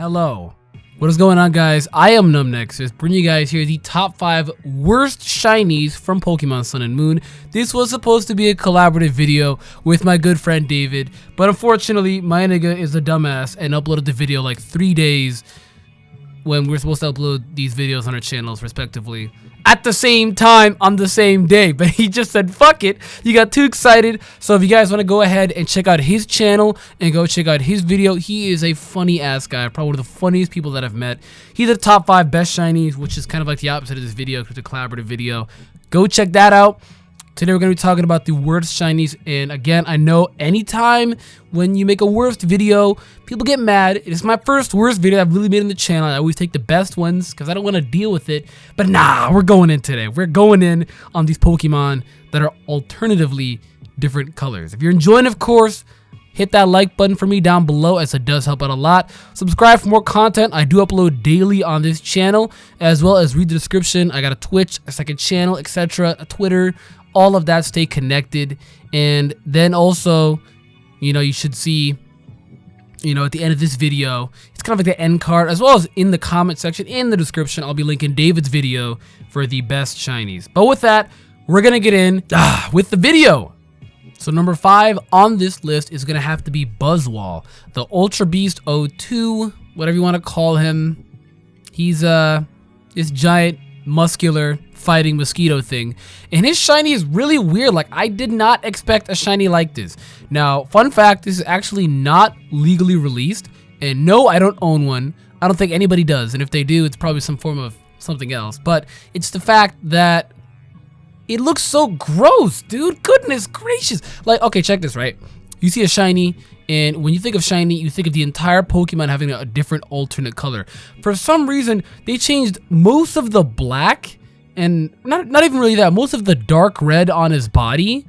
Hello. What is going on, guys? I am NumbNexus, bringing you guys here the top 5 worst shinies from Pokemon Sun and Moon. This was supposed to be a collaborative video with my good friend David, but unfortunately, my nigga is a dumbass and uploaded the video like 3 days when we're supposed to upload these videos on our channels respectively at the same time on the same day. But he just said fuck it, he got too excited. So if you guys want to go ahead and check out his channel and go check out his video, he is a funny ass guy, probably one of the funniest people that I've met. He's the top 5 best shinies, which is kind of like the opposite of this video because it's a collaborative video. Go check that out. Today we're going to be talking about the worst shinies, and again, I know anytime when you make a worst video, people get mad. It's my first worst video I've really made on the channel. I always take the best ones because I don't want to deal with it, but nah, we're going in today. We're going in on these Pokemon that are alternatively different colors. If you're enjoying, of course, hit that like button for me down below, as it does help out a lot. Subscribe for more content. I do upload daily on this channel, as well as read the description. I got a Twitch, a second channel, etc., a Twitter, all of that. Stay connected. And then also, you should see, at the end of this video, it's kind of like the end card, as well as in the comment section, in the description, I'll be linking David's video for the best shinies. But with that, we're gonna get in with the video. So number 5 on this list is gonna have to be Buzzwole, the Ultra Beast 02, whatever you want to call him. He's this giant, muscular, fighting mosquito thing, and his shiny is really weird. Like, I did not expect a shiny like this. Now, fun fact, this is actually not legally released, and no, I don't own one. I don't think anybody does, and if they do, it's probably some form of something else. But it's the fact that it looks so gross, dude. Goodness gracious. Like, okay, check this, right? You see a shiny, and when you think of shiny, you think of the entire Pokemon having a different alternate color. For some reason, they changed most of the black, and not even really that, most of the dark red on his body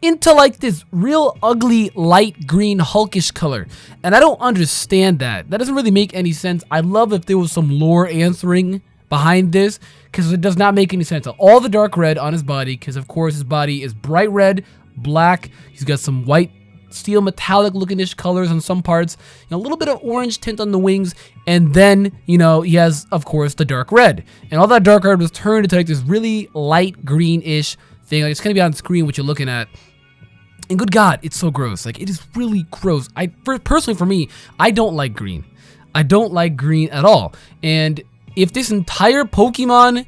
into like this real ugly light green hulkish color. And I don't understand that. That doesn't really make any sense. I'd love if there was some lore answering behind this, because it does not make any sense. All the dark red on his body, because of course his body is bright red, black, he's got some white steel metallic looking-ish colors on some parts, a little bit of orange tint on the wings, and then he has, of course, the dark red, and all that dark red was turned into like this really light green-ish thing. Like, it's gonna be on screen what you're looking at, and good god, it's so gross. Like, it is really gross. Personally, for me, I don't like green. I don't like green at all. And if this entire Pokemon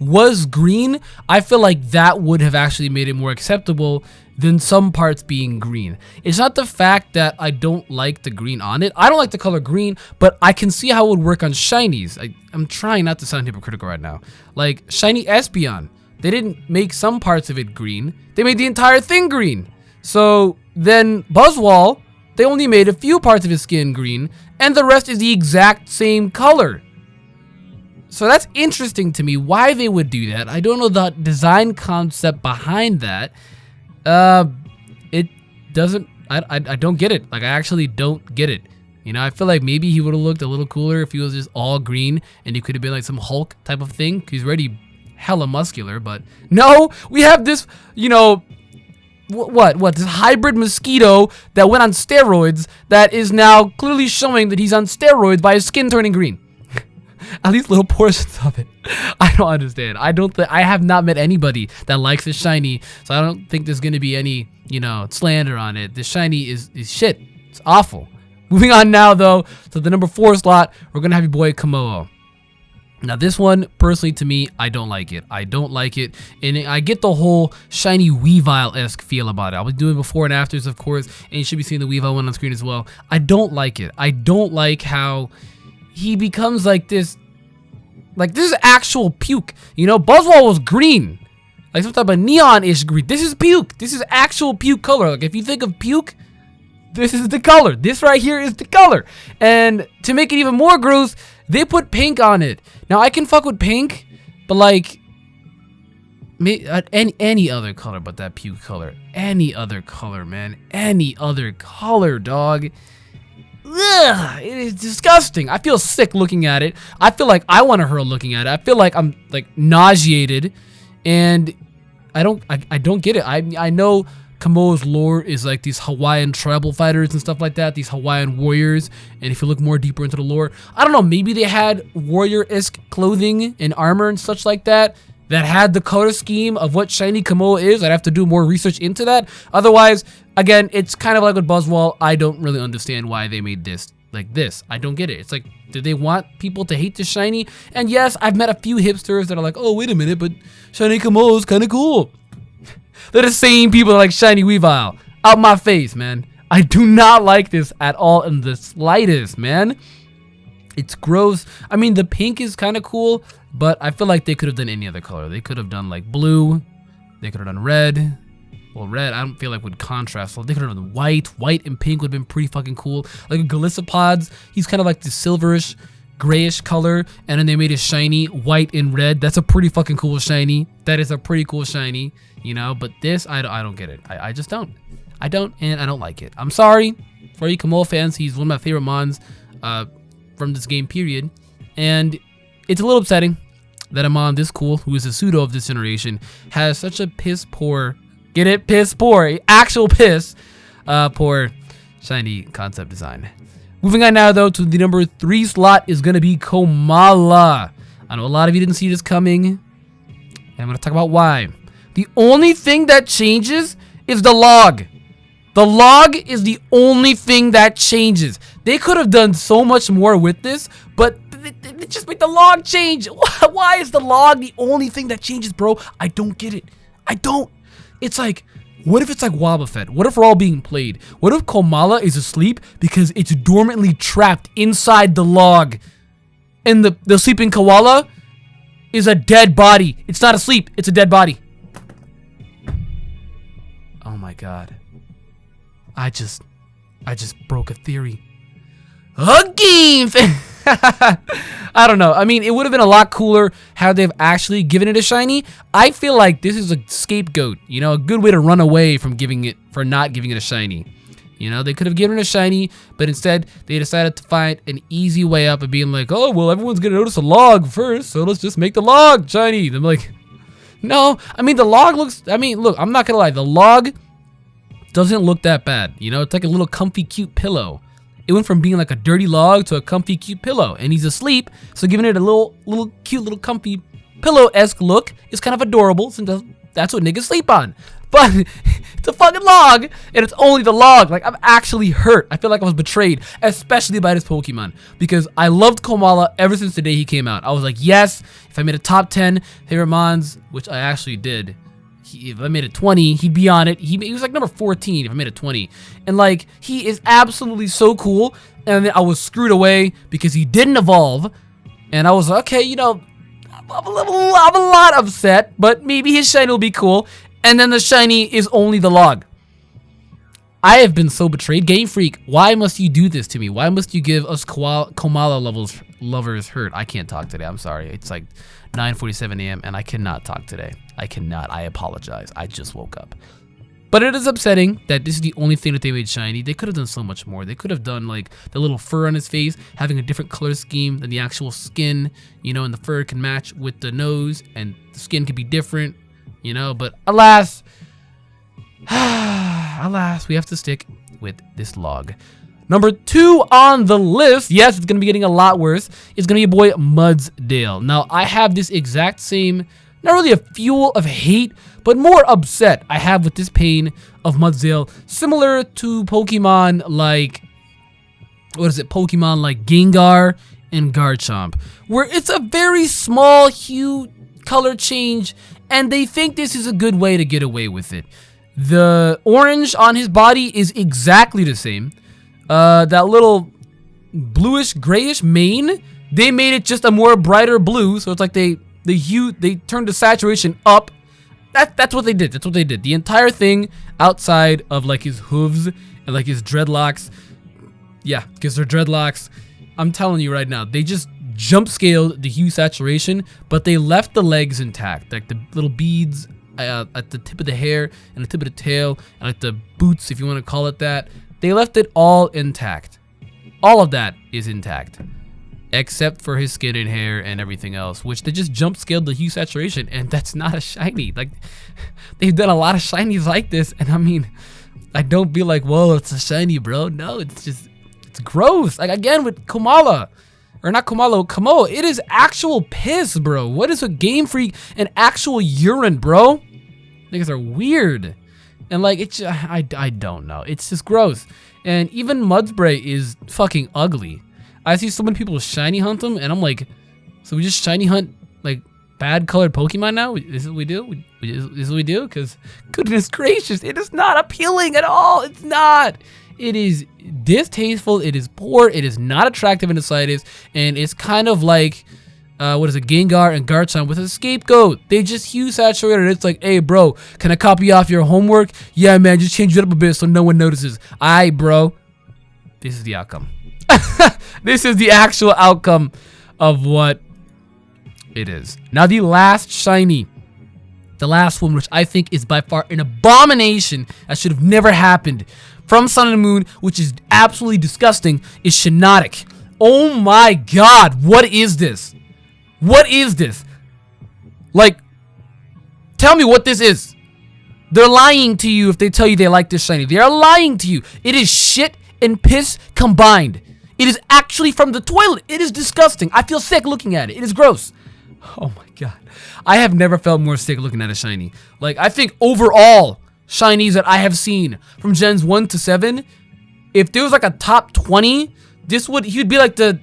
was green, I feel like that would have actually made it more acceptable than some parts being green. It's not the fact that I don't like the green on it. I don't like the color green, but I can see how it would work on shinies. I'm trying not to sound hypocritical right now. Like shiny Espeon, they didn't make some parts of it green. They made the entire thing green. So then Buzzwole, they only made a few parts of his skin green, and the rest is the exact same color. So that's interesting to me why they would do that. I don't know the design concept behind that. It doesn't, I don't get it. Like, I actually don't get it. I feel like maybe he would have looked a little cooler if he was just all green and he could have been like some Hulk type of thing, because he's already hella muscular. But no, we have this, what this hybrid mosquito that went on steroids that is now clearly showing that he's on steroids by his skin turning green. At least little portions of it. I don't understand. I have not met anybody that likes this shiny, so I don't think there's gonna be any, slander on it. This shiny is shit. It's awful. Moving on now, though, to the number 4 slot, we're gonna have your boy Kommo-o. Now, this one, personally, to me, I don't like it. I don't like it, and I get the whole shiny Weavile-esque feel about it. I'll be doing before and afters, of course, and you should be seeing the Weavile one on screen as well. I don't like it. I don't like how he becomes like this. Like, this is actual puke. Buzzwole was green. Like some type of neon-ish green. This is puke. This is actual puke color. Like, if you think of puke, this is the color. This right here is the color. And to make it even more gross, they put pink on it. Now, I can fuck with pink, but like, any other color but that puke color. Any other color, man. Any other color, dog. Ugh, it is disgusting. I feel sick looking at it. I feel like I want to hurl looking at it. I feel like I'm like nauseated, and I don't get it. I know Kamo's lore is like these Hawaiian tribal fighters and stuff like that, these Hawaiian warriors. And if you look more deeper into the lore, I don't know, maybe they had warrior-esque clothing and armor and such like that had the color scheme of what shiny Kamo is. I'd have to do more research into that. Otherwise, again, it's kind of like with Buzzwole. I don't really understand why they made this like this. I don't get it. It's like, did they want people to hate the shiny? And yes, I've met a few hipsters that are like, oh, wait a minute, but shiny Kamo is kind of cool. They're the same people that like shiny Weavile. Out my face, man. I do not like this at all in the slightest, man. It's gross. I mean, the pink is kind of cool, but I feel like they could have done any other color. They could have done like blue. They could have done red. Well, red, I don't feel like would contrast. So they could have done white. White and pink would have been pretty fucking cool. Like a Gallipods, he's kind of like the silverish, grayish color, and then they made it shiny, white and red. That's a pretty fucking cool shiny. That is a pretty cool shiny, you know. But this, I don't get it. I just don't. I don't, and I don't like it. I'm sorry for you Kamo fans. He's one of my favorite mons from this game, period. And it's a little upsetting that a mon this cool, who is a pseudo of this generation, has such a piss poor, get it, piss poor, actual piss poor shiny concept design. Moving on now though to the number 3 slot is gonna be Komala. I know a lot of you didn't see this coming, and I'm gonna talk about why. The only thing that changes is the log. The log is the only thing that changes. They could have done so much more with this, but they just made the log change. Why is the log the only thing that changes, bro? I don't get it. I don't. It's like, what if it's like Wobbuffet? What if we're all being played? What if Komala is asleep because it's dormantly trapped inside the log, and the sleeping koala is a dead body? It's not asleep. It's a dead body. Oh my god. I just broke a theory. A game. I don't know. I mean, it would have been a lot cooler had they've actually given it a shiny. I feel like this is a scapegoat, you know, a good way to run away from not giving it a shiny. You know, they could have given it a shiny, but instead they decided to find an easy way up and being like, oh, well, everyone's gonna notice a log first, so let's just make the log shiny. I'm like, no. I mean, the log looks, I mean, look, I'm not gonna lie, the log doesn't look that bad. You know, it's like a little comfy, cute pillow. It went from being like a dirty log to a comfy, cute pillow, and he's asleep, so giving it a little cute, little comfy pillow-esque look is kind of adorable, since that's what niggas sleep on. But it's a fucking log, and it's only the log. Like, I'm actually hurt. I feel like I was betrayed, especially by this Pokemon, because I loved Komala ever since the day he came out. I was like, yes, if I made a top 10 favorite mons, which I actually did, if I made it 20, he'd be on it. He was like number 14 if I made it 20. And like, he is absolutely so cool. And then I was screwed away because he didn't evolve. And I was like, okay, you know, I'm a lot upset, but maybe his shiny will be cool. And then the shiny is only the log. I have been so betrayed. Game Freak, why must you do this to me? Why must you give us Komala lovers hurt? I can't talk today. I'm sorry. It's like 9:47 a.m. and I cannot talk today. I cannot. I apologize. I just woke up. But it is upsetting that this is the only thing that they made shiny. They could have done so much more. They could have done like the little fur on his face, having a different color scheme than the actual skin, you know, and the fur can match with the nose and the skin could be different, you know, but alas, alas, we have to stick with this log. Number 2 on the list, yes, it's going to be getting a lot worse, is going to be your boy Mudsdale. Now, I have this exact same, not really a fuel of hate, but more upset I have with this pain of Mudsdale, similar to Pokemon like, what is it, Pokemon like Gengar and Garchomp, where it's a very small hue color change, and they think this is a good way to get away with it. The orange on his body is exactly the same. That little bluish grayish mane, they made it just a more brighter blue, so it's like they turned the saturation up. That's what they did. That's what they did. The entire thing outside of like his hooves and like his dreadlocks, yeah, because they're dreadlocks. I'm telling you right now, they just jump scaled the hue saturation, but they left the legs intact, like the little beads at the tip of the hair and the tip of the tail, and like the boots, if you want to call it that. They left it all intact. All of that is intact. except for his skin and hair and everything else, which they just jump scaled the hue saturation, and that's not a shiny. Like, they've done a lot of shinies like this, and I mean, I don't be like, whoa, it's a shiny, bro. No, it's just, it's gross. Like, again, with Komala, or not Komala, Kamo, it is actual piss, bro. What is a Game Freak and actual urine, bro? Niggas are weird. And like, it's, I don't know. It's just gross. And even Mudspray is fucking ugly. I see so many people shiny hunt them, and I'm like, so we just shiny hunt like bad colored Pokemon now? Is what we do? Is what we do? Because goodness gracious, it is not appealing at all. It's not. It is distasteful. It is poor. It is not attractive in the slightest, and it's kind of like, what is it, Gengar and Garchomp with a scapegoat. They just hue saturated. It's like, hey, bro, can I copy off your homework? Yeah, man, just change it up a bit so no one notices. Aight, bro. This is the outcome. This is the actual outcome of what it is. Now, the last shiny, the last one, which I think is by far an abomination that should have never happened from Sun and Moon, which is absolutely disgusting, is Shiinotic. Oh my god, what is this? What is this? Like, tell me what this is. They're lying to you if they tell you they like this shiny. They are lying to you. It is shit and piss combined. It is actually from the toilet. It is disgusting. I feel sick looking at it. It is gross. Oh my god. I have never felt more sick looking at a shiny. Like, I think overall shinies that I have seen from gens 1 to 7, if there was like a top 20, he'd be like a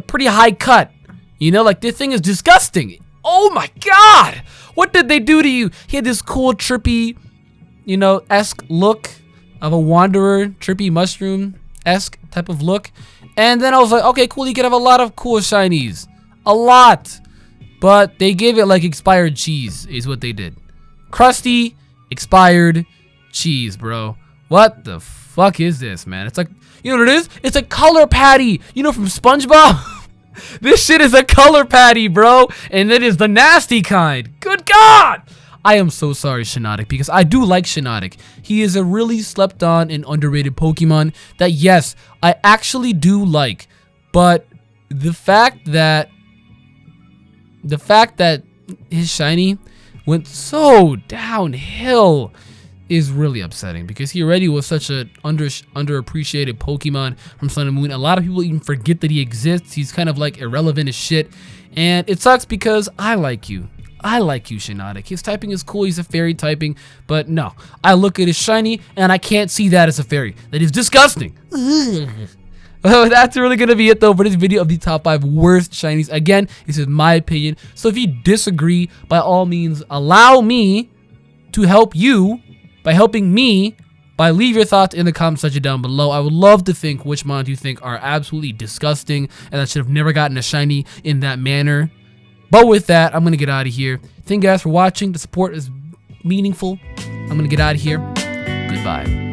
pretty high cut. You know, like, this thing is disgusting. Oh my god. What did they do to you? He had this cool trippy, you know, esque look of a wanderer, trippy mushroom-esque type of look. And then I was like, okay, cool, you can have a lot of cool shinies. A lot. But they gave it like expired cheese is what they did. Crusty, expired cheese, bro. What the fuck is this, man? It's like, you know what it is? It's a color patty, you know, from SpongeBob? This shit is a color patty, bro. And it is the nasty kind. Good God. I am so sorry, Shiinotic, because I do like Shiinotic. He is a really slept on and underrated Pokemon that, yes, I actually do like. But the fact that his shiny went so downhill is really upsetting, because he already was such an underappreciated Pokemon from Sun and Moon. A lot of people even forget that he exists. He's kind of like irrelevant as shit. And it sucks because I like you. I like you, Shiinotic. His typing is cool. He's a fairy typing. But no, I look at his shiny and I can't see that as a fairy. That is disgusting. Oh, that's really going to be it, though, for this video of the top 5 worst shinies. Again, this is my opinion. So if you disagree, by all means, allow me to help you by helping me by leave your thoughts in the comment section down below. I would love to think which mons you think are absolutely disgusting and that should have never gotten a shiny in that manner. But with that, I'm going to get out of here. Thank you guys for watching. The support is meaningful. I'm going to get out of here. Goodbye.